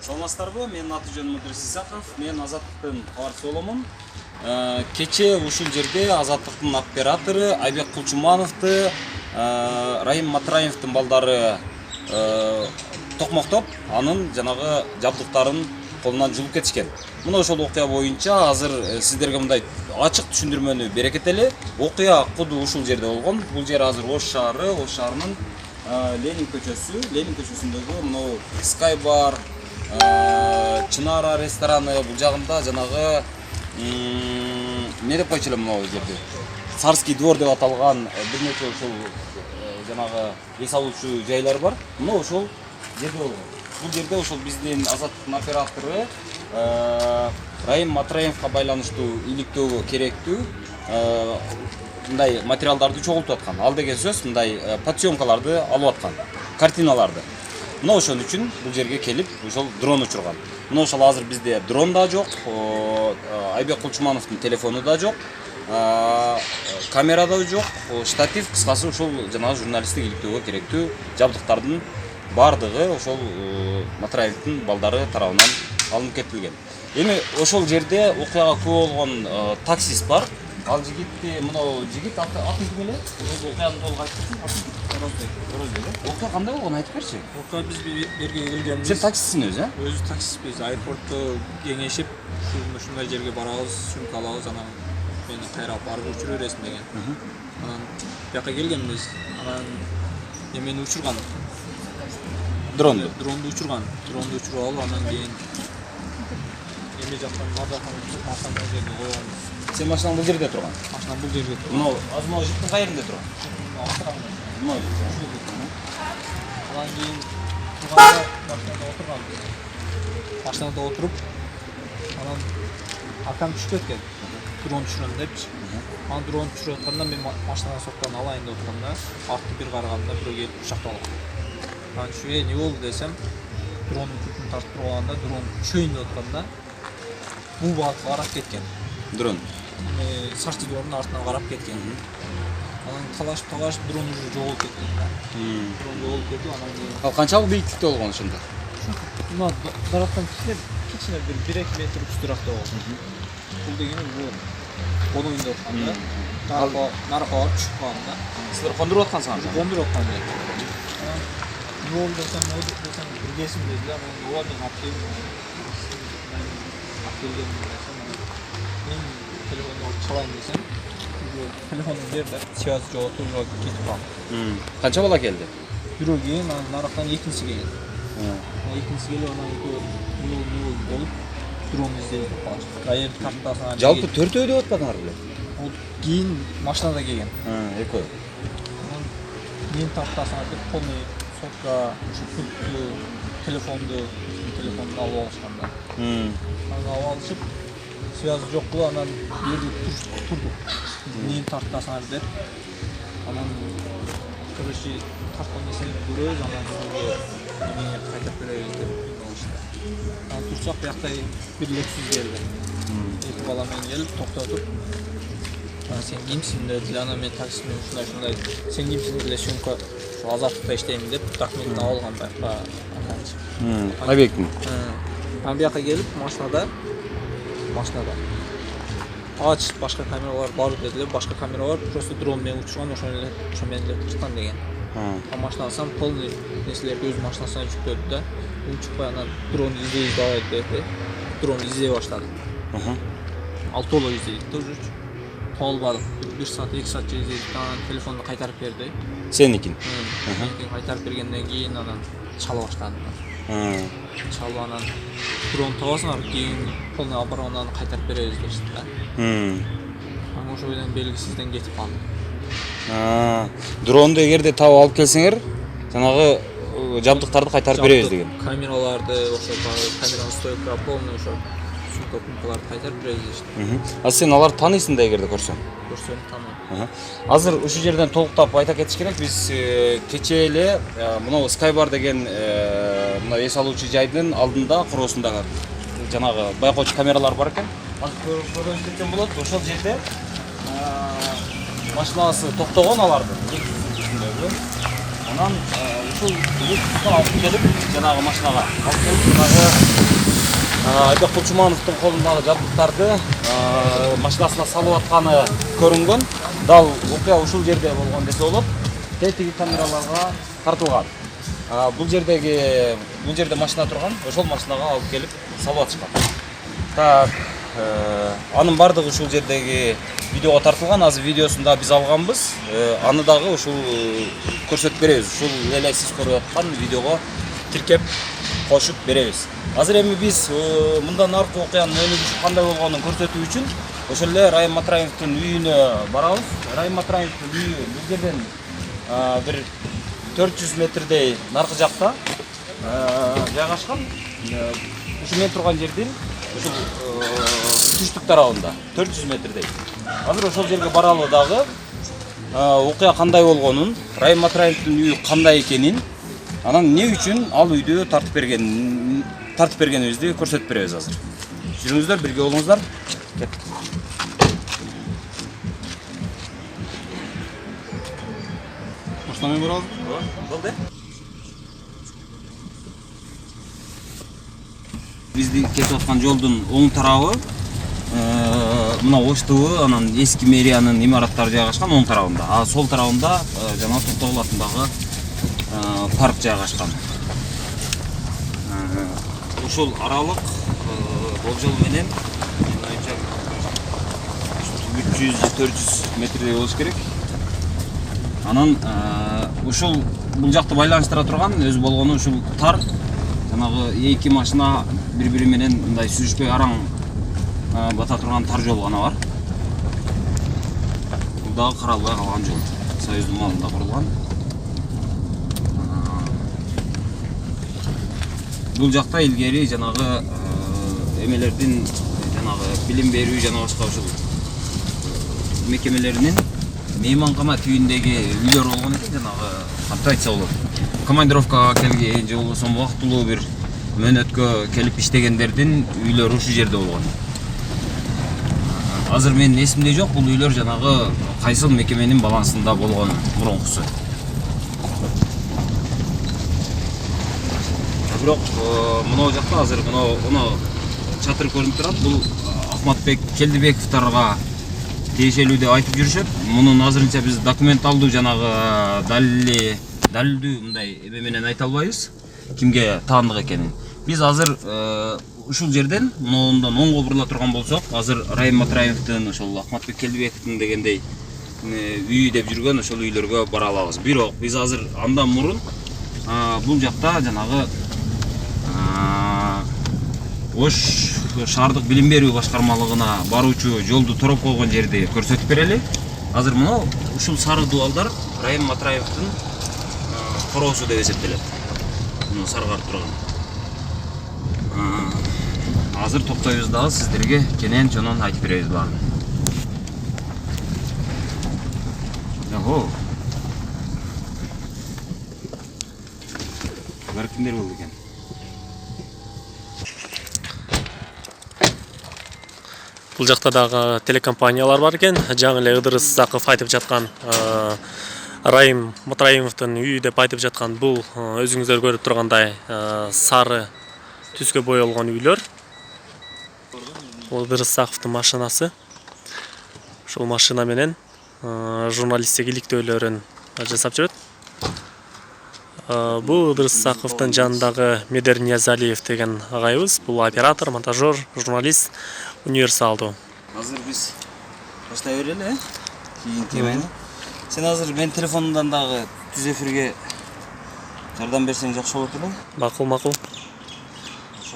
Саламатсыздарбы? Мен Атыжан Мудрис Исаков, мен Азаттыктын кабарчысы боломун. Кече ушул жерде Азаттыктын оператору Айбек Кулчумановду Райым Матраевдин балдары токмоктоп, анын жанагы жабдыктарын колунан жулуп кетишкен. Мына ошол окуя боюнча азыр сиздерге мындай ачык түшүндүрмөнү берекет эле. Окуя куду ушул жерде болгон. Бул жер азыр Ош шаарынын Ленин көчөсүндөгү мына Sky Bar, Чынара рестораны бул жагында жанагы эмне деп койчу элем мына жерде. Царский двор деп аталган бир нече ушул жанагы эс алуучу жайлар бар. Мына ошол жерде болгон. Бул жерде ошол биздин Азаттыктын оператору Райым Матраевга байланыштуу иликтөөгө керектүү мындай материалдарды чогултуп аткан. Ал деген сөз мындай подсъемкаларды алып аткан, картиналарды. Мына ошон үчүн бул жерге келип ошол дрон учурган. Мына ошол азыр бизде дрон да жок, Айбек Кулчумановдун телефону да жок, камера да жок, штатив, кыскасы ушул жанагы журналисттик иликтөөгө керектүү жабдыктардын бардыгы ошол Матраевдин балдары тарабынан алынып кетилген. Эми ошол жерде окуяга күбө болгон таксист бар. Ал жигитти, мына жигит аты ким эле? Окуяны толук айтып берсең. Окуя кандай болгон айтып берчи? Окуя биз берге келгенбиз. Сен таксистсиң өзү, Өзү таксистпиз. Аэропортто кеңешип, ушундай жерге барабыз, сумка алабыз, анан мени кайра барып учура бересиң деген. Анан бияка келгенбиз. Анан эмени учурган. Дронду учурган. Дронду учуруп алып, анан кийин эме жактан машинаны жерге койгон. Сен машинаң бул жерде турган. Машина бул жерге турган. Мына азыр мына жиптин кай жеринде турган? Мына Анан кийин турганда машинада отурган. Машинада отуруп, анан акам түшүп кеткен. Дрон түшүрөм депчи. Анан дрон түшүрүп атканда мен машинадан соктон алайын деп отурганда, артты бир караганда бирөө келип кучактап алган. Анан чүгө эмне болду десем, дрондун түтүн тартып турганда, дрон түшөйүн деп атканда бул багытка карап кеткен. дрон. Сарчы двордун артына карап кеткен. Анан талашып дрон уже жоголуп кеткен. Дрон жоголуп кетип, анан кийин Ал канчалык бийиктикте болгон ошондо? мына дараттан кичине бир 1-2 метр үстүрөктө болгон. Бул дегени бул оноюнда атканда, наркага барып түшүп калган да. Силер кондуруп аткансыңар? Кондуруп аткан жер. Анан эмне болду десем, бир кесим дедилер, мен ооба мен алып келдим. Мен телефонду алып чалайын десем, телефондун жерде связь жоготуп кетип калды. Канча бала келди? Бирөө кийин анан нарактан экинчиси келген. Экинчиси келип анан экөө болуп дрону издеп калышты. Кайер тартасына. Жалпы төртөө деп атпадыңар беле? Ол кийин машинада келген. Экөө. Анан мен тартасына деп полный сотка, пультту, телефонду алып алышканда. Анан алып алышып, связь жок кылып анан жерде турдук. Мен тартасына деп. Анан короче тартқан несini көрөбүз, анан эмне кайтып беребиз деп алышты. Анан турсак биякта бир Lexus келди. Эки бала менен келип токтотуп, сен кимсиң деди, анан мен таксимен ушундай, сен кимсиң деле сумка Азаттыкта иштейм деп документин алып алган байка аканчы. Айбектин. Анан бияка келип машинада ач башка камералар бар дедилер, башка камера бар, просто дрон менен учурган, ошо менен эле тарткан деген. А машина алсам полный неселерди өз машинасына жүктөдү да, учукпай анан дрон издейбиз давай деп, дрон издей баштады. Ал толо издейди да уже. Толбадык. 1 саат, 2 саат издейди, анан телефонду кайтарып берди. Сеникин. Меникин кайтарып бергенден кийин анан чала баштады. Чалып анан дрон табасыңар, кийин полный оборонаны кайтарып беребиз дешти да. Анан ошо менен белгисизден кетип калды. Дронду эгерде табып алып келсеңер, жанагы жабдыктарды кайтарып беребиз деген. Камераларды, ошо камеранын стойка полный ошо сумкаларды кайтарып беребиз дешти. А сен аларды тааныйсың да эгерде көрсөң? Көрсөм тааныйм. Азыр ушул жерден толуктап айта кетиш керек, биз кече эле мына Sky Bar деген мына эс алуучу жайдын алдында короосунда жанагы байкоочу камералар бар экен. Азыр көрүнүп кеткен болот. Ошол жерде машинасы токтогон алардын. Анан ушул Лукусқа алып келип, жанагы машинага алып келип, жанагы Айбек Кулчумановдун колундагы жабдыктарды машинасына салып атканы көрүнгөн. Дал окуя ушул жерде болгон десе болот. Тетиги камераларга тартылган. Бул жерде машина турган, ошол машинага алып келип салып атышкан. Так, анын бардыгы ушул жердеги видеого тартылган. Азыр видеосун да биз алганбыз. Аны дагы ушул көрсөтүп беребиз. Ушул эле сиз көрүп аткан видеого тиркеп кошуп беребиз. Азыр эми биз мындан аркы окуянын өнүгүшү кандай болгонун көрсөтүү үчүн ошол эле Райым Матраевдин үйүнө барабыз. Райым Матраевдин үйү бул жерден бир 400 метрдей наркы жакта жайгашкан. Ушу мен турган жердин ушул түштүк тарабында 400 метрдей. Азыр ошол жерге баралы дагы окуя кандай болгонун, Райым Матраевдин үйү кандай экенин, анан эмне үчүн ал үйдү тартып бергенибизди көрсөтүп беребиз азыр. Жүрүңүздөр, бирге болуңуздар. Машинамен барабыз. Болду. Биздин кетип аткан жолдун оң тарабы мына Оштубу, анан эски мэриянын имараттары жайгашкан оң тарабында. А сол тарабында жана Токтогул атындагы парк жайгашкан. Ушул аралык болжол менен 300-400 метрдей болуш керек. Анан ушул бул жакты байланыштыра турган өзү болгону ушул тар жанагы эки машина бири-бири менен мындай сүзүшпөй араң бата турган тар жол гана бар. Бул дагы каралбай калган жол. Союздун малында курулган. Бул жакта илгери жанагы эмелердин жанагы билим берүү жана башка ушул мекемелеринин мейманкана түйүндөгү үйлөр болгон экен, жанагы кантип айтса болот. Командировкага келген же болбосо убактылуу бир мөөнөткө келип иштегендердин үйлөрү ушул жерде болгон. Азыр менин эсимде жок, бул үйлөр жанагы кайсыл мекеменин балансында болгон мурункусу. Бирок мына жакта азыр мына чатыр көрүнүп турат. Бул Ахматбек Келдибековторго тиешелүү деп айтып жүрүшөт. Мунун азырынча биз документалдуу жанагы далилдүү мындай эме менен айта албайбыз кимге таандык экенин. Биз азыр ушул жерден мындан оңго бурула турган болсок, азыр Райым Матраевдин ошол Ахматбек Келдибековдун дегендей үйү деп жүргөн ошол үйлөргө бара алабыз. Бирок биз азыр андан мурун бул жакта жанагы Ош шаардык билим берүү башкармалыгына баруучу жолду тороп койгон жерди көрсөтүп берели. Азыр мына ушул сары дубалдар Райым Матраевдин короосу деп эсептелет. Муну саргарып турган. Азыр токтойбуз дагы сиздерге кенен чонон айтып беребиз баарын. Булар кимдер болду экен? Бул жакта дагы телекомпаниялар бар экен. Жаңы эле Ыдырыс Заков айтып жаткан Райым Матраевдин үйү деп айтып жаткан бул өзүңүздөр көрүп тургандай сары түскө боелгон үйлөр. Ыдырыс Заковдун машинасы. Ушул машина менен журналисттик иликтөөлөрүн жасап жүрөт. Бул Ыдырыс Заковдун жанындагы Медер Ниязалиев деген агайыбыз. Бул оператор, монтажер, журналист, универсалдуу. Азыр биз баштай берели, кийин темени. Сен азыр мен телефонумдан дагы түз эфирге жардам берсең жакшы болот эле. Макул.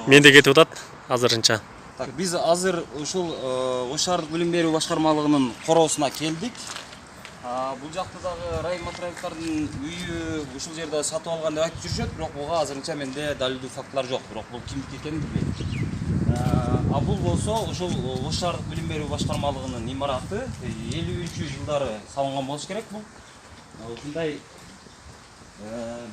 Мен де кетип атат азырынча. Так, биз азыр ушул Ош шаардык билим берүү башкармалыгынын короосуна келдик. Бул жакта дагы Райым Матраевдин үйү ушул жерде сатып алган деп айтып жүрүшөт, бирок буга азырынча менде далилдүү фактылар жок. Бирок бул кимдики экенин билбейм. Бул болсо ушул Ош шаардык билим берүү башкармалыгынын имараты 50-жылдары салынган болуш керек. Бул ушундай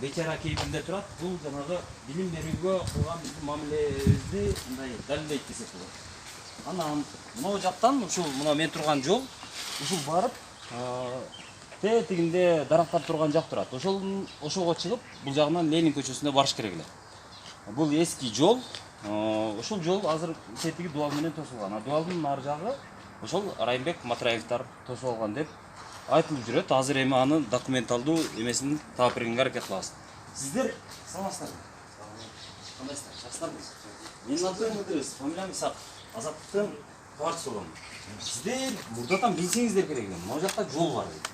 бечара кейпинде турат. Бул жанагы билим берүүгө кылган биздин мамилебизди мындай далилдейт десек болот. Анан мына жактан ушул мына мен турган жол ушул барып Кетте тигинде дарактар турган жак турат. Ошого чыгып, бул жагынан Ленин көчөсүнө барыш керек эле. Бул эски жол. Ошол жол азыр сетиги дуал менен тосулган. Дуалдын ар жагы ошол Райымбек Матраевтар тосуп алган деп айтылып жүрөт. Азыр эми аны документалдуу эмесин таап бергенге аракет кылабыз. Сиздер саламатсыздарбы? Кандайсыздар? Жакшысыздарбы? Менин атым Ыдырыс, фамилиям Исак. Азаттыктын кабарчысы болом. Сиздер мурдатан билсеңиздер керек экен. Могу жакта жол бар дейт.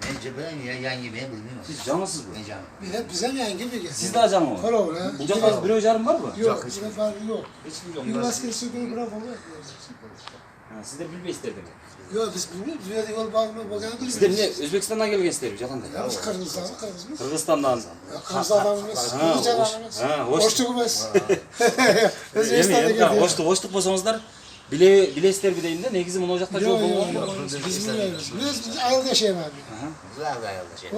Ben cebim ya yangi ben bilmiyorum. Siz жаңысызбы? Ben canım. Bize yangi bir Siz daha жаңы. Kolay ha. Бул жакта бирөө жарым барбы? Yok, bize farkı yok. Эч ким жок. Bir maskesi bir bırak onu. Сиздер билбейсиздер деmek. Yok biz bilmiyoruz. Dünyada yol bağlamaya bakan Сиздер bilmiyoruz. эмне Өзбекстандан келгенсиздерби жаканда? Ya biz Kırgızstan'ız, Kırgız'ız. Кыргызстандан. Kırgız adamımız, Kırgız adamımız. Boşluğumuz. Özbekistan'da geldi. Оштук болсоңуздар билесиздерби дейм да, негизи могу жакта жол Yok, болгон. yok, biz bilmiyoruz. Biz ayılda yaşayamadık. Güzel gayalda şey.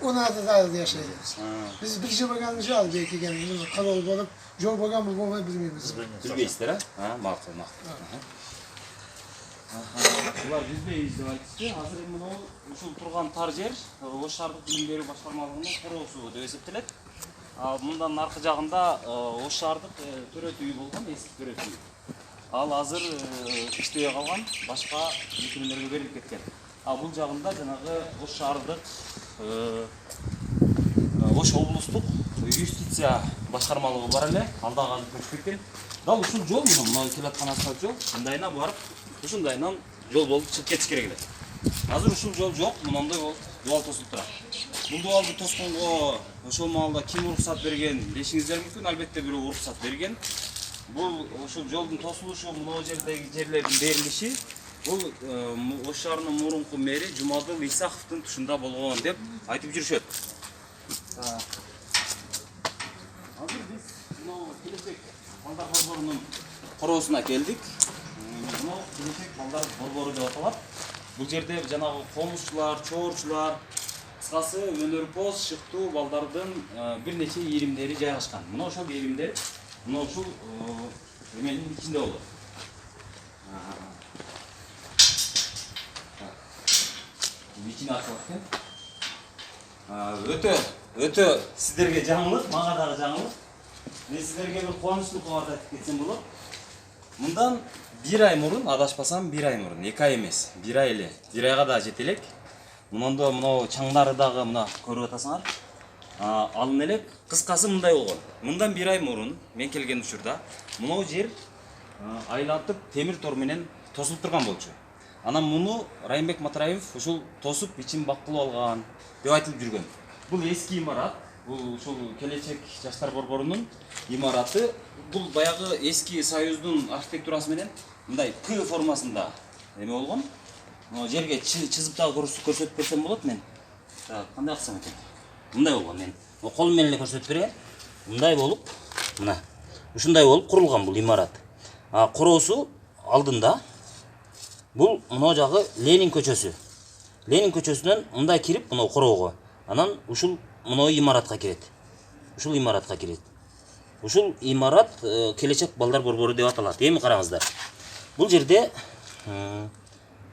O nerede da ayılda yaşayacağız. Biz bir şey bakan şey aldı belki kendimiz. Kanal bulup, yol bakan mı bulmayı bilmiyoruz. Билбейсиздер, а? Макул, макул. Булар билбейбиз деп айтышты. Азыр эми мына ушул турган тар жер Ош шаардык билим берүү башкармалыгынын короосу деп эсептелет. Мындан аркы жагында Ош шаардык төрөт үйү болгон, эски төрөт үйү. Ал азыр иштебей калган, башка мекемелерге берилип кеткен. Бул жагында жанагы Ош шаардык Ош облустук юстиция башкармалыгы бар эле, ал дагы азыр көчүп кеткен. Дал ушул жол мына келаткан асфальт жол, мындайынан барып, ушундайынан жол болуп чыгып кетиш керек эле. Азыр ушул жол жок, мындай болуп дуал тосулуп турат. Бул дуалды тосконго ошол маалда ким уруксат берген? Билишиңиздер мүмкүн, албетте бирөө уруксат берген. Бул ушул жолдун тосулушу, мына жердеги жерлердин берилиши, бул Ош шаарынын мурунку мэри Жумадыл Исаховдун тушунда болгон деп айтып жүрүшөт. Азыр биз мына келечек балдар борборунун короосуна келдик. Мына келечек балдар борбору деп аталат. Бул жерде жанагы комузчулар, чоорчулар, кыскасы өнөрпоз, шыктуу балдардын бир нече иримдери жайгашкан. Мына ошол иримдер мына ушул эменин ичинде болот. Ичине ачылат экен. Өтө сиздерге жаңылык, мага дагы жаңылык. Мен сиздерге бир кубанычтуу кабарды айтып кетсем болот. Мындан 1 ай мурун, адашпасам 1 ай мурун, 2 ай эмес, 1 ай эле. 1 айга да жете элек. Мындан мына чаңдары дагы мына көрүп атасыңар. Алын элек, кыскасы мындай болгон. Мындан 1 ай мурун мен келген учурда мына жер айлантып темир тор менен тосулуп турган болчу. Анан муну Райымбек Матраев ушул тосуп ичин бакылып алган деп айтылып жүргөн. Бул эски имарат, бул ушул келечек жаштар борборунун имараты. Бул баягы эски Союздун архитектурасы менен мындай П формасында эме болгон. Жерге чызып дагы көрсөтүп берсем болот мен. Кандай кылсам экен? Мындай болгон мен. Колум менен эле көрсөтүп берейин. Мындай болуп, мына ушундай болуп курулган бул имарат. Короосу алдында. Бул мына жагы Ленин көчөсү. Ленин көчөсүнөн мындай кирип, мына короого. Анан ушул мына имаратка кирет. Ушул имаратка кирет. Ушул имарат келечек балдар борбору деп аталат. Эми караңыздар. Бул жерде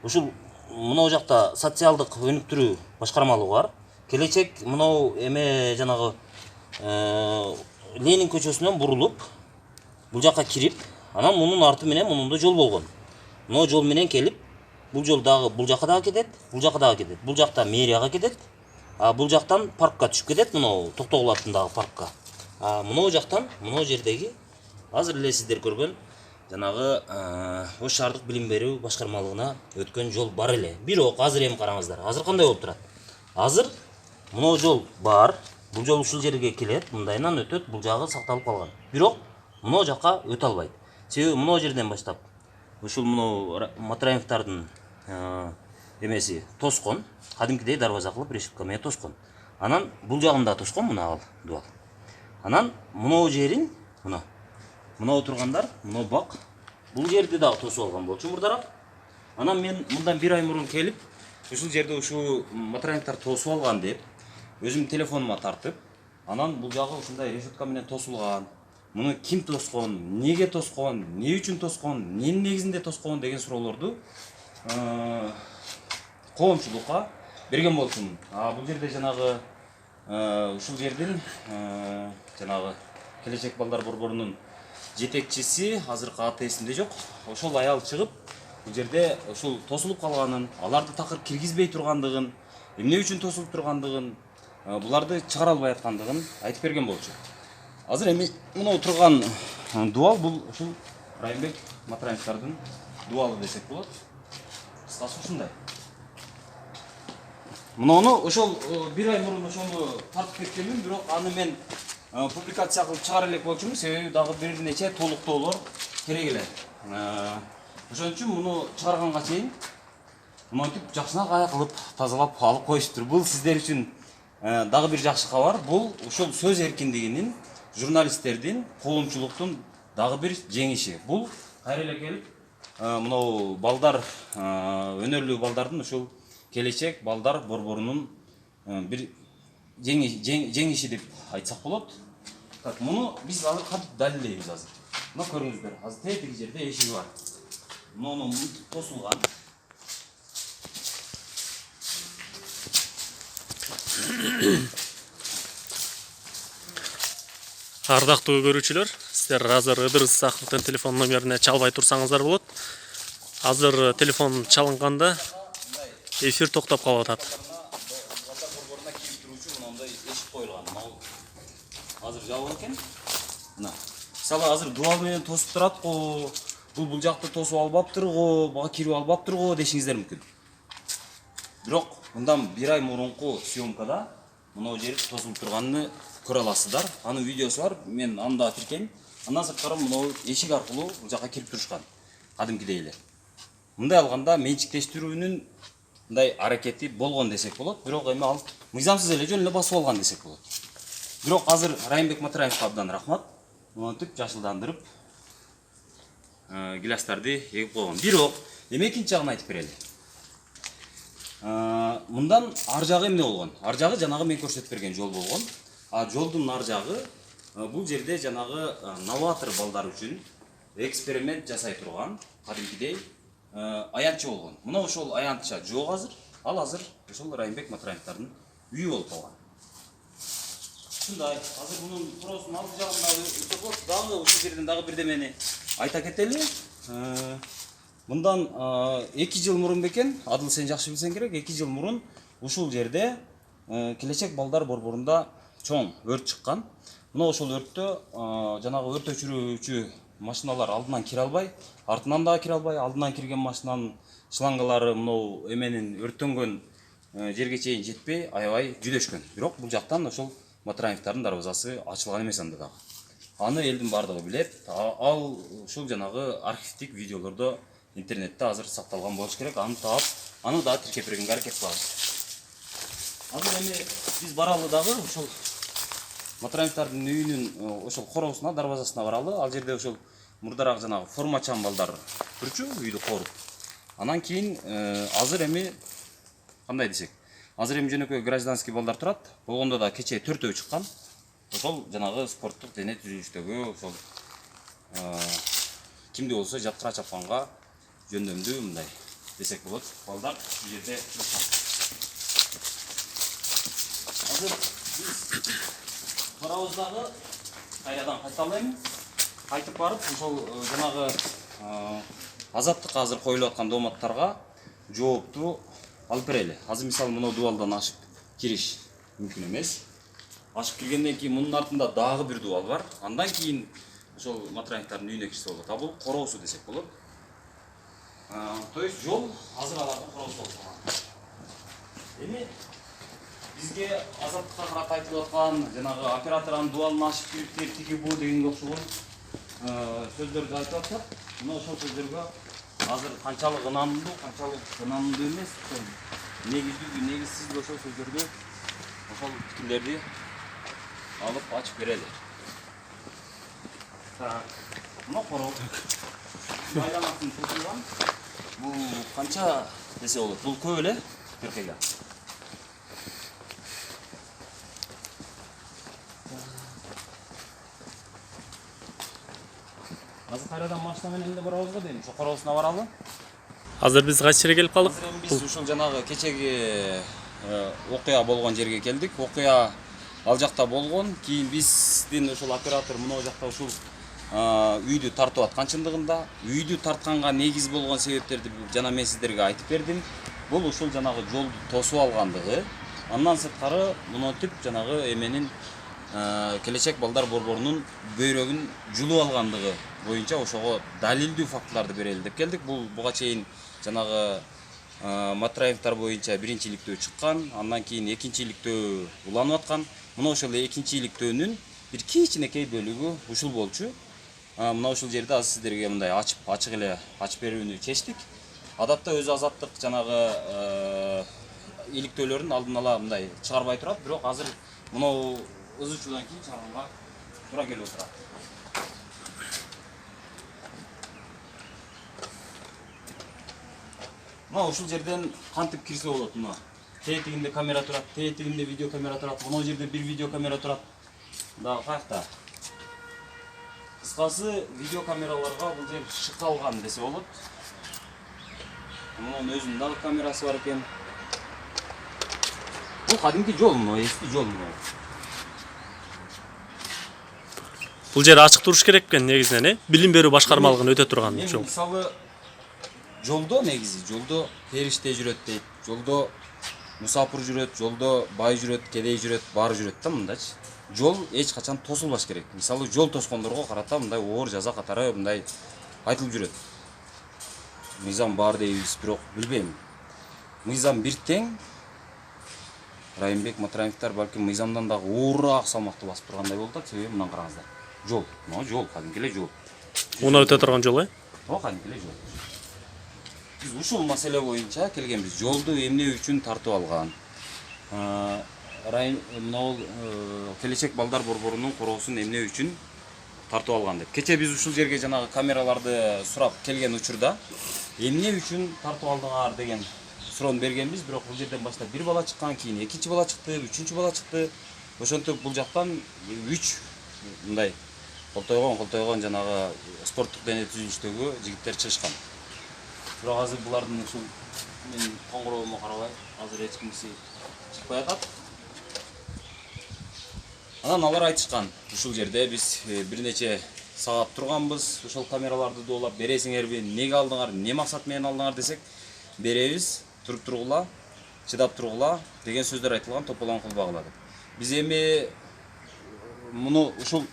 ушул мына жакта социалдык өнүктүрүү башкармалыгы бар. Келечек мына эме жанагы Ленин көчөсүнөн бурулуп, бул жакка кирип, анан мунун арты менен мунунда жол болгон. Мына жол менен келип, бул жол дагы бул жакка дагы кетет, бул жакка дагы кетет. Бул жакта мэрияга кетет. Бул жактан паркка түшүп кетет, мына Токтогул атындагы паркка. Мына жактан, мына жердеги азыр эле сиздер көргөн жанагы Ош шаардык билим берүү башкармалыгына өткөн жол бар эле. Бирок азыр эми караңыздар. Азыр кандай болуп турат? Азыр мына жол бар. Бул жол ушул жерге келет, мындайынан өтөт, бул жагы сакталып калган. Бирок мына жакка өтө албайт. Себеби мына жерден баштап ушул мына Матраевтардын эмеси тоскон, кадимкидей дарбаза кылып решетка менен тоскон. Анан бул жагында тоскон мына ал дуал. Анан мына жерин мына отургандар, мына бак бул жерди дагы тосуп алган болчу мурдараак. Анан мен мындан 1 ай мурун келип, ушул жерде ушул Матраевтар тосуп алган деп өзүм телефонума тартып, анан бул жагы ушундай решетка менен тосулган. Муну ким тоскон, неге тоскон, эмне үчүн тоскон, эмненин негизинде тоскон деген суроолорду коомчулукка берген болчумун. Бул жерде жанагы ушул жердин жанагы келечек балдар борборунун жетекчиси азыркы аты эсимде жок. Ошол аял чыгып, бул жерде ушул тосулуп калганын, аларды такыр киргизбей тургандыгын, эмне үчүн тосулуп тургандыгын, буларды чыгара албай аткандыгын айтып берген болчу. Азыр эми мына турган дуал бул ушул Райымбек Матраевдин дуалы десек болот. Кыскасы ушундай. Муну ошол бир ай мурун ошону тартып кеткенмин, бирок аны мен публикация кылып чыгара элек болчумун, себеби дагы бир нече толуктоолор керек эле. Ошон үчүн муну чыгарганга чейин монтип жакшына кая кылып тазалап алып коюштур. Бул сиздер үчүн дагы бир жакшы кабар. Бул ошол сөз эркиндигинин, журналисттердин, коомчулуктун дагы бир жеңиши. Бул кайра эле келип мынау балдар, өнөрлүү балдардын ушул келечек балдар борборунун бир жеңиши деп айтсак болот. Так, муну биз азыр кантип далилдейбиз азыр? Мына көрүңүздөр, азыр тетиги жерде эшиги бар. Муну мынтип тосулган. Ардактуу көрүүчүлөр, сиздер азыр Ыдырыс Исаковдун телефон номерине чалбай турсаңыздар болот. Азыр телефон чалынганда эфир токтоп калып атат. Балдар борборуна кирип туруучу мындай эшик коюлган. Азыр жабык экен. Мына. Мисалы азыр дуал менен тосуп турат го, бул жакты тосуп албаптыр го, бага кирип албаптыр го дешиңиздер мүмкүн. Бирок мындан бир ай мурунку съемкада мына жер тосулуп турганын көрө аласыздар. Анын видеосу бар, мен анда тиркейм. Андан сырткары мына эшик аркылуу бул жака кирип турушкан. Кадимкидей эле. Мындай алганда менчиктештирүүнүн мындай аракети болгон десек болот. Бирок эми ал мыйзамсыз эле жөн эле басып алган десек болот. Бирок азыр Райымбек Матраевге абдан рахмат. Монтип жашылдандырып гиластарды эгип койгон. Бирок эми экинчи жагын айтып берели. Мындан ар жагы эмне болгон? Ар жагы жанагы мен көрсөтүп берген жол болгон. Жолдун ар жагы бул жерде жанагы новатор балдар үчүн эксперимент жасай турган кадимкидей аянтча болгон. Мына ошол аянтча жок азыр. Ал азыр ошол Райымбек Матраевдин үйү болуп калган. Ушундай, азыр мунун туроосунун алды жагында дагы ушул жерден дагы бирдемени айта кетели. Мындан 2 жыл мурун бекен, Адыл сен жакшы билсең керек, 2 жыл мурун ушул жерде келечек балдар борборунда чоң өрт чыккан. Мына ошол өрттө жанагы өрт өчүрүүчү машиналар алдынан кире албай, артынан да кире албай, алдынан кирген машинанын шлангалары мынау эменин өрттөнгөн жерге чейин жетпей, аябай жүдөшкөн. Бирок бул жактан ошол Матраевдин дарбазасы ачылган эмес анда дагы. Аны элдин бардыгы билет. Ал ушул жанагы архивдик видеолордо интернетте азыр сакталган болуш керек. Аны таап, аны да тиркеп бергенге аракет кылабыз. Азыр эми биз баралы дагы ошол Матраевдин үйүнүн ошол короосуна, дарбазасына баралы. Ал жерде ошол мурдараак жанагы формачан балдар турчу, үйдү коруп. Анан кийин азыр эми кандай десек? Азыр эми жөнөкөй гражданский балдар турат. Болгондо да кечээ 4-өө чыккан. Ошол жанагы спорттук дене түзүлүштөгү ошол кимди болсо жаткыра чапканга жөндөмдүү мындай десек болот. Балдар бул жерде турушат. Азыр биз барабыздагы кайрадан кайталайм. Кайтып барып ошол жанагы азаттыкка азыр коюлуп аткан дооматтарга жоопту алып берели. Азыр мисалы мына дуалдан ашып кириш мүмкүн эмес. Ашып киргенден кийин мунун артында дагы бир дуал бар. Андан кийин ошол Матраевдин үйүнө кирсе болот. А бул короосу десек болот. То есть жол азыр алардын короосу болуп калган. Эми бизге азаттыкка карата айтылып аткан жанагы оператор анын дуалын ашып кириптир, тиги бу дегенге окшогон сөздөрдү айтып атат. Мына ошол сөздөргө азыр канчалык ынандуу, канчалык ынандуу эмес, негиздүү, негизсиз ошол сөздөрдү, ошол пикирлерди алып ачып берели. Мына короо. Айланасын тутулган. Бул канча десе болот? Бул көп эле, кыркыйга. Азыр кайрадан машина менен эле барабызбы дейм, ошо короосуна баралы. Азыр биз кайсы жерге келип калдык? Азыр биз ушул жанагы кечеги окуя болгон жерге келдик. Окуя ал жакта болгон. Кийин биздин ошол оператор мына жакта ушул үйдү тартып аткан чындыгында. Үйдү тартканга негиз болгон себептерди жана мен сиздерге айтып бердим. Бул ушул жанагы жолду тосуп алгандыгы. Андан сырткары монотип жанагы эменин келечек балдар борборунун бөйрөгүн жулуп алгандыгы боюнча ошого далилдүү фактыларды берели деп келдик. Бул буга чейин жанагы Матраевтар боюнча биринчи иликтөө чыккан, андан кийин экинчи иликтөө уланып аткан. Мына ошол экинчи иликтөөнүн бир кичинекей бөлүгү ушул болчу. Мына ушул жерде азыр сиздерге мындай ачык эле ачып берүүнү чечтик. Адатта өз азаттык жанагы иликтөөлөрүн алдын ала мындай чыгарбай турат, бирок азыр мынау ызычуудан кийин чыгарганга туура келип отурат. Мына ушул жерден кантип кирсе болот мына. Тетигинде камера турат, тетигинде видео камера турат, мына жерде бир видео камера турат. Дагы каякта. Кыскасы видео камераларга бул жер шыкталган десе болот. Мунун өзүнүн дагы камерасы бар экен. Бул кадимки жол мына, эски жол мына. Бул жер ачык туруш керек экен негизинен, билим берүү башкармалыгын өтө турган жол. Мисалы жолдо негизи жолдо периште жүрөт дейт. Жолдо мусапыр жүрөт, жолдо бай жүрөт, кедей жүрөт, баары жүрөт да мындайчы. Жол эч качан тосулбаш керек. Мисалы жол тоскондорго карата мындай оор жаза катары мындай айтылып жүрөт. Мыйзам бар дейбиз, бирок билбейм. Мыйзам бир тең. Райымбек Матраевтар балким мыйзамдан дагы оорураак салмакты басып тургандай болуп атат. Себеби мындан караңыздар. Жол, мына жол, кадимки эле жол. Уна өтө турган жол, Кадимки эле жол. Биз ушул маселе боюнча келгенбиз. Жолду эмне үчүн тартып алган? Мына келечек балдар борборунун короосун эмне үчүн тартып алган деп. Кече биз ушул жерге жанагы камераларды сурап келген учурда эмне үчүн тартып алдыңар деген суроону бергенбиз, бирок бул жерден баштап бир бала чыккан, кийин экинчи бала чыкты, үчүнчү бала чыкты. Ошентип бул жактан 3 мындай колтойгон жанагы спорттук дене түзүлүштөгү жигиттер чыгышкан. Бирок азыр булардын ушул менин коңгуроомо карабай, азыр эч кимиси чыкпай атат. Анан алар айтышкан, ушул жерде биз бир нече саат турганбыз, ошол камераларды доолап бересиңерби, неге алдыңар, не максат менен алдыңар десек, беребиз, туруп тургула, чыдап тургула деген сөздөр айтылган, тополоң кылбагыла деп. Биз эми муну ушул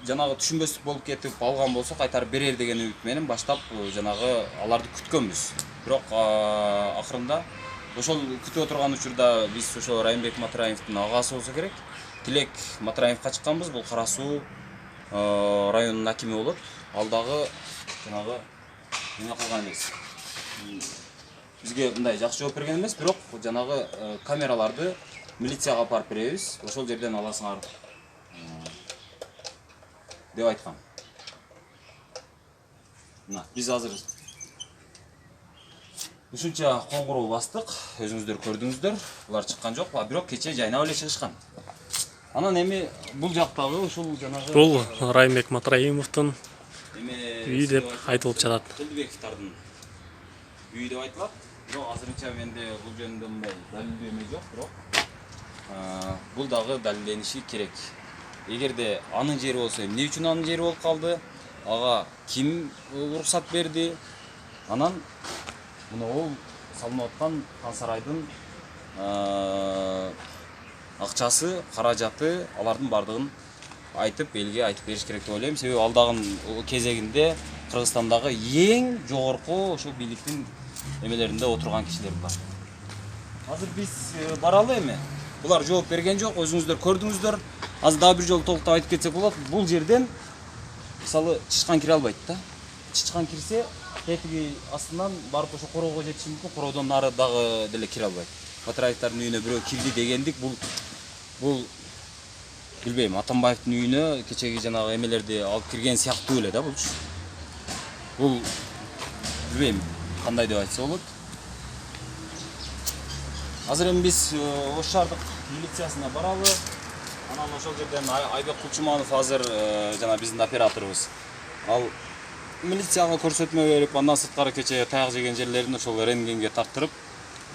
жанагы түшүнбөстүк болуп кетип алган болсок кайтарып берер деген үмүт менен баштап жанагы аларды күткөнбүз. Бирок акырында ошол күтүп отурган учурда биз ошол Райымбек Матраевдин агасы болсо керек. Тилек Матраевга чыкканбыз, бул Кара Суу районунун акими болот. Ал дагы жанагы эмне кылган эмес. Бизге мындай жакшы жооп берген эмес, бирок жанагы камераларды милицияга алып барып беребиз. Ошол жерден аласыңар деп айткан. Мына биз азыр ушунча коңгуроо бастык, өзүңүздөр көрдүңүздөр. Булар чыккан жок, бирок кече жайнап эле чыгышкан. Анан эми бул жактагы ушул жанагы Бул Райымбек Матраимовдун үйү деп айтылып жатат. Келдибековдардын үйү деп айтылат. Бирок азырынча менде бул жөнүндө мындай далилдөө эме жок, бирок бул дагы далилдениши керек. Эгерде анын жери болсо, эмне үчүн анын жери болуп калды? Ага ким уруксат берди? Анан мына ол салынып аткан Кансарайдын акчасы, каражаты, алардын бардыгын айтып, элге айтып бериш керек деп ойлойм. Себеби алдагы кезегинде Кыргызстандагы эң жогорку ошол бийликтин эмелеринде отурган кишилер бар. Азыр биз баралы эми. Булар жооп берген жок, өзүңүздөр көрдүңүздөр. Азыр дагы бир жолу толуктап айтып кетсек болот. Бул жерден мисалы чычкан кире албайт да. Чычкан кирсе, тетиги астынан барып ошо короого жетиши мүмкүн. Короодон нары дагы деле кире албайт. Батыраевдардын үйүнө бирөө кирди дегендик, бул билбейм, Атамбаевдин үйүнө кечеги жанагы эмелерди алып кирген сыяктуу эле да булчу. Бул билбейм, кандай деп айтса болот. Азыр эми биз Ош шаардык милициясына баралы. Анан ошол жерден Айбек Кулчуманов азыр жана биздин операторубуз. Ал милицияга көрсөтмө берип, андан сырткары кече таяк жеген жерлерин ошол рентгенге тарттырып,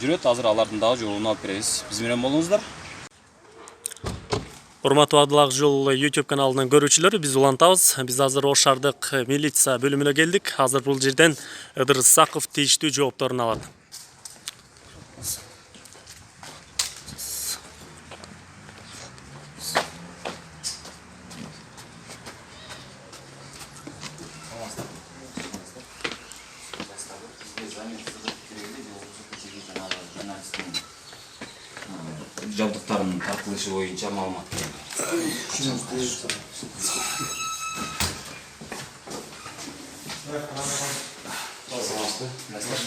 жүрөт. Азыр алардын дагы жообун алып беребиз. Биз менен болуңуздар. Урматтуу Адыл Ак Жол YouTube каналынын көрүүчүлөрү, биз улантабыз. Биз азыр Ош шаардык милиция бөлүмүнө келдик. Азыр бул жерден Ыдырыс Саков тийиштүү жоопторун алат. Жабдыктардын тартылышы боюнча маалымат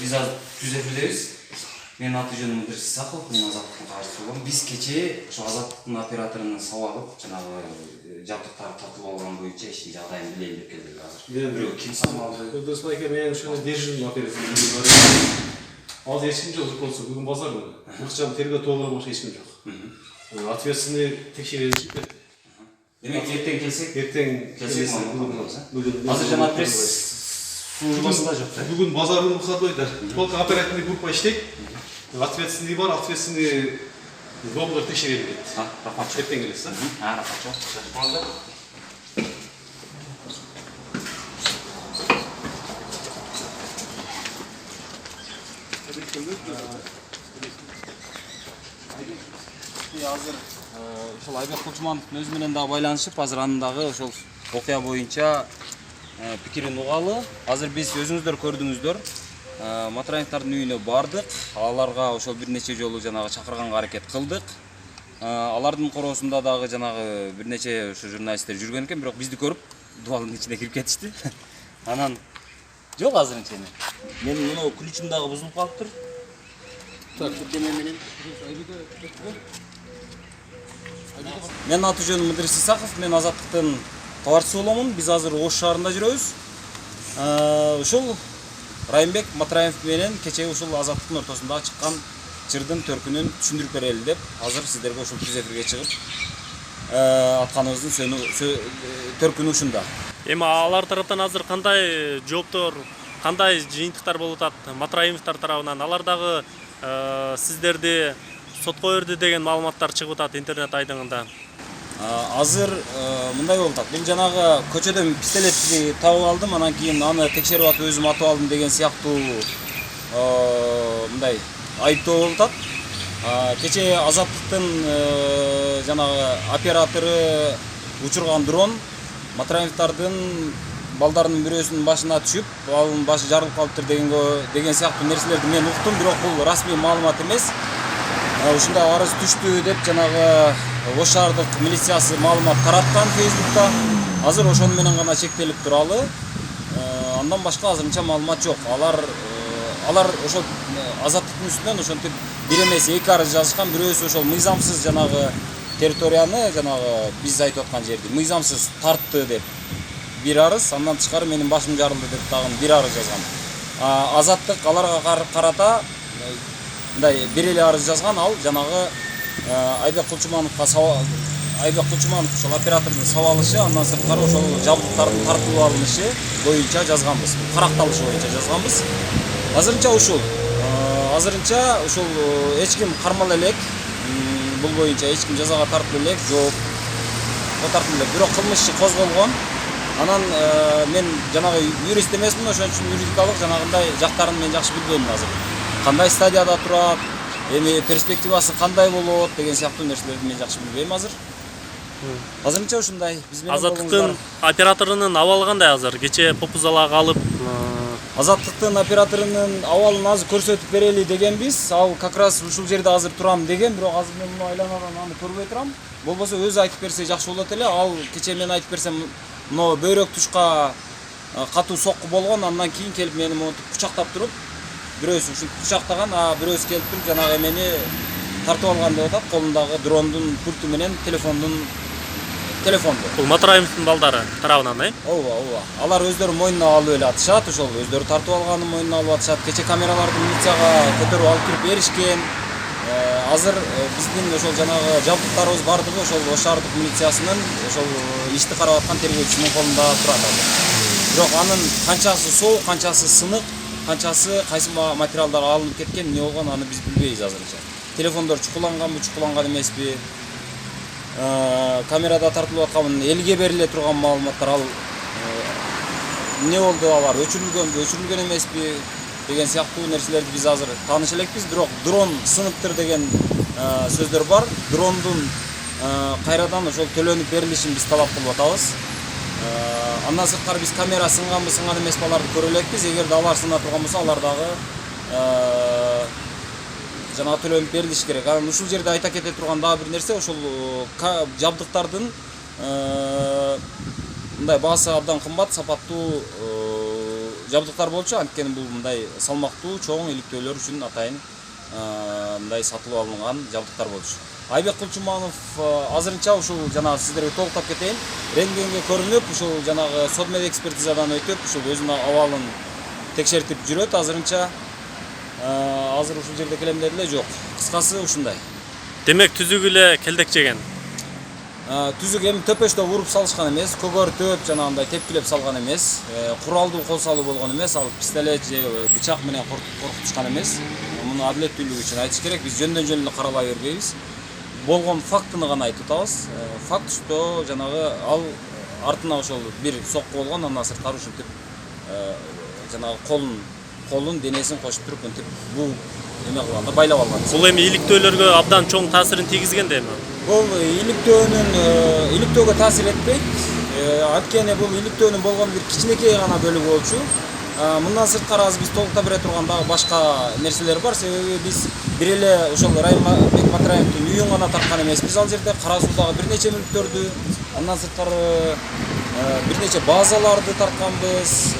Биз азыр түз эфирдебиз. Менин аты жөнүм Ыдырыс Саков, мен Азаттыктын каарчысы болом. Биз кечээ ошо Азаттыктын операторунун сабалып, жанагы жабдыктарды тартып алган боюнча иштин жагдайын билейин деп келдик азыр. Бирөө ким самалды? Ыдырыс байке, мен ошондо дежурный оператор. Азыр эч ким жок болсо, бүгүн базар күнү. Акчаны тергөө толугу башка эч ким жок. Ответственный текшерүүчү кетти. Демек эртең келсек, Келсек бүгүн азыр жана пресс службасында жок да. Бүгүн базардын выходойда. Только оперативный группа иштейт. Ответственный бар, ответственный доблар текшерилип кетти. Рахмат. Эртең келесиз, а? Рахмат. Азыр ошол Айбек Кулчумановдун өзү менен дагы байланышып, азыр анын дагы ошол окуя боюнча пикирин угалы. Азыр биз өзүңүздөр көрдүңүздөр, Матраевдин үйүнө бардык. Аларга ошол бир нече жолу жанагы чакырганга аракет кылдык. Алардын короосунда дагы жанагы бир нече ошо журналисттер жүргөн экен, бирок бизди көрүп дубалдын ичине кирип кетишти. Анан жок азырынча эми. Менин мына ключум дагы бузулуп калыптыр. Менин аты жөнүм Ыдырыс Саков, мен Азаттыктын кабарчысы боломун. Биз азыр Ош шаарында жүрөбүз. Ушул Райымбек Матраев менен кечээ ушул Азаттыктын ортосунда чыккан чырдын төркүнүн түшүндүрүп берели деп азыр сиздерге ушул түз эфирге чыгып атканыбыздын төркүнү ушунда. Эми алар тараптан азыр кандай жооптор, кандай жыйынтыктар болуп атат Матраевдер тарабынан? Алар дагы сиздерди сотко берди деген маалыматтар чыгып атат интернет айдыңында. Азыр мындай болуп атат. Бул жанагы көчөдөн пистолетти табып алдым, анан кийин аны текшерип атып өзүм атып алдым деген сыяктуу мындай айыптоо болуп атат. Кечээ Азаттыктын жанагы оператору учурган дрон Матраевдин балдарынын бирөөсүнүн башына түшүп, алын башы жарылып калыптыр деген сыяктуу нерселерди мен уктум, бирок бул расмий маалымат эмес. Ушундай арыз түштү деп жанагы Ош шаардык милициясы маалымат тараткан Facebook'та. Азыр ошону менен гана чектелип туралы. Андан башка азырынча маалымат жок. Алар ошол Азаттыктын үстүнөн ошентип бир эмес эки арыз жазышкан. Бирөөсү ошол мыйзамсыз жанагы территорияны, жанагы биз айтып аткан жерди мыйзамсыз тартты деп бир арыз, андан тышкары менин башым жарылды деп дагы бир арыз жазган. Азаттык аларга карата мындай бир эле арыз жазган, ал жанагы Айбек Кулчумановго Айбек Кулчуманов ошол оператордун сабалышы, андан сырткары ошол жабдыктардын тартылып алынышы боюнча жазганбыз. Каракталышы боюнча жазганбыз. Азырынча ушул эч ким кармала элек. Бул боюнча эч ким жазага тартыла элек, жок. Тартыла элек. Бирок кылмыш иши козголгон. Анан мен жанагы юрист эмесмин, ошон үчүн юридикалык жанагындай жактарын мен жакшы билбейм азыр. Кандай стадияда турат, эми перспективасы кандай болот деген сыяктуу нерселерди мен жакшы билбейм азыр. Азырынча ушундай. Биз менен Азаттыктын операторунун абалы кандай азыр? Кечээ попузалак алып, Азаттыктын операторунун абалын азыр көрсөтүп берели дегенбиз. Ал как раз ушул жерде азыр турам деген, бирок азыр мен муну айланадан аны көрбөй турам. Болбосо өзү айтып берсе жакшы болот эле. Ал кечээ мен айтып берсем, мына бөйрөк тушка катуу сокку болгон, андан кийин келип мени монтип кучактап туруп, бирөөсү ушинтип кучактаган, бирөөсү келип туруп жанагы эмени тартып алган деп атат. Колундагы дрондун пульту менен телефонду. Бул Матраевдин балдары тарабынан, Ооба. Алар өздөрү мойнуна алып эле атышат, ошол өздөрү тартып алганын мойнуна алып атышат. Кечээ камераларды милицияга көтөрүп алып кирип беришкен. Азыр биздин ошол жанагы жабдыктарыбыз бардыгы ошол Ош шаардык милициясынын ошол ишти карап аткан тергөөчүсүнүн колунда турат азыр. Бирок анын канчасы соо, канчасы сынык, канчасы кайсы материалдар алынып кеткен, эмне болгон аны биз билбейбиз азырынча. Телефондор чукуланганбы, чукуланган эмеспи? Камерада тартылып аткан элге бериле турган маалыматтар ал эмне болду, алар өчүрүлгөнбү, өчүрүлгөн эмеспи деген сыяктуу нерселерди биз азыр тааныш элекпиз. Бирок дрон сыныптыр деген сөздөр бар. Дрондун кайрадан ошол төлөнүп берилишин биз талап кылып атабыз. Андан сырткары биз камера сынганбы, сынган эмеспи аларды көрө элекпиз. Эгерде алар сына турган болсо, алар дагы жана төлөнүп берилиш керек. Анан ушул жерде айта кете турган дагы бир нерсе, ошол жабдыктардын мындай баасы абдан кымбат, сапаттуу жабдыктар болчу. Анткени бул мындай салмактуу, чоң иликтөөлөр үчүн атайын мындай сатылып алынган жабдыктар болчу. Айбек Кулчуманов азырынча ушул жанагы сиздерге толуктап кетейин. Рентгенге көрүнүп, ушул жанагы судмед экспертизадан өтүп, ушул өзүнүн абалын текшертип жүрөт азырынча. Азыр ушул жерде келемдер эле жок. Кыскасы ушундай. Демек түзүк эле келдек жеген. Түзүк эми төпөштө уруп салышкан эмес, көгөртүп жанагындай тепкилеп салган эмес, куралдуу кол салуу болгон эмес, ал пистолет же бычак менен коркутушкан эмес. Муну адилеттүүлүк үчүн айтыш керек. Биз жөндөн эле каралай бербейбиз. Болгон фактыны гана айтып атабыз. Факт что жанагы ал артына ошол бир сокку болгон, андан сырткары ушинтип жанагы колун денесин кошуп туруп мынтип бул эме кылганда байлап алган. Бул эми иликтөөлөргө абдан чоң таасирин тийгизген да эми. Бул иликтөөгө таасир этпейт. Анткени бул иликтөөнүн болгон бир кичинекей гана бөлүгү болчу. Мындан сырткары азыр биз толуктап бере турган дагы башка нерселер бар. Себеби биз бир эле ошол Райымбек Матраевдин үйүн гана тарткан эмеспиз ал жерде. Кара Суудагы бир нече мүлктөрдү, андан сырткары бир нече базаларды тартканбыз.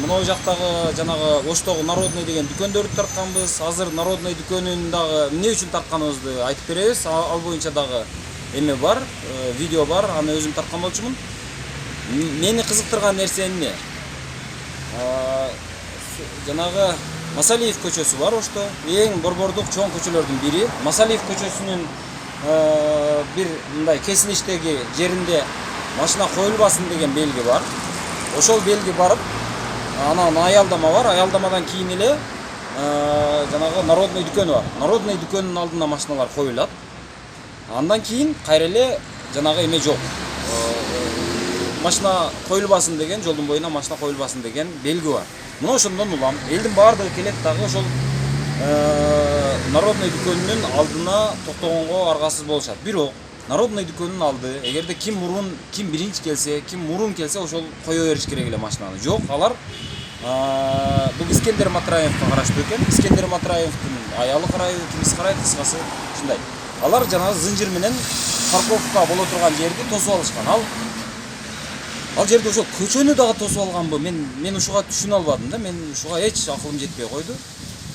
Мына жактагы жанагы Оштогу Народный деген дүкөндөрдү тартканбыз. Азыр Народный дүкөнүн дагы эмне үчүн тартканыбызды айтып беребиз. Ал боюнча дагы эме бар, видео бар. Аны өзүм тарткан болчумун. Мени кызыктырган нерсе эмне? Жанагы Масалиев көчөсү бар Ошто. Эң борбордук чоң көчөлөрдүн бири. Масалиев көчөсүнүн бир мындай кесилиштеги жеринде машина коюлбасын деген белги бар. Ошол белги барып, анан аялдама бар. Аялдамадан кийин эле жанагы Народный дүкөнү бар. Народный дүкөнүнүн алдына машиналар коюлат. Андан кийин кайра эле жанагы эме жок. Машина коюлбасын деген, жолдун боюна машина коюлбасын деген белги бар. Мына ошондон улам элдин баардыгы келет дагы ошол Народный дүкөнүнүн алдына токтогонго аргасыз болушат. Бирок Народный дүкөнүнүн алды, эгерде ким биринчи келсе, ким мурун келсе, ошол кое бериш керек эле машинаны. Жок, алар бул Искендер Матраевге караштуу экен. Искендер Матраевдин аялы карайбы, кимиси карайт, кыскасы ушундай. Алар жанагы зынжыр менен парковка боло турган жерди тосуп алышкан. Ал жерде ошол көчөнү дагы тосуп алганбы? Мен ушуга түшүнө албадым да. Мен ушуга эч акылым жетпей койду.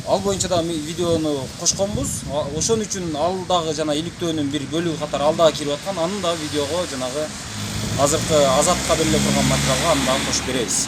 Ал боюнча да видеону кошконбуз. Ошон үчүн ал дагы жана иликтөөнүн бир бөлүгү катары ал дагы кирип аткан. Аны да видеого жанагы азыркы Азатка бериле турган материалга аны дагы кошуп беребиз.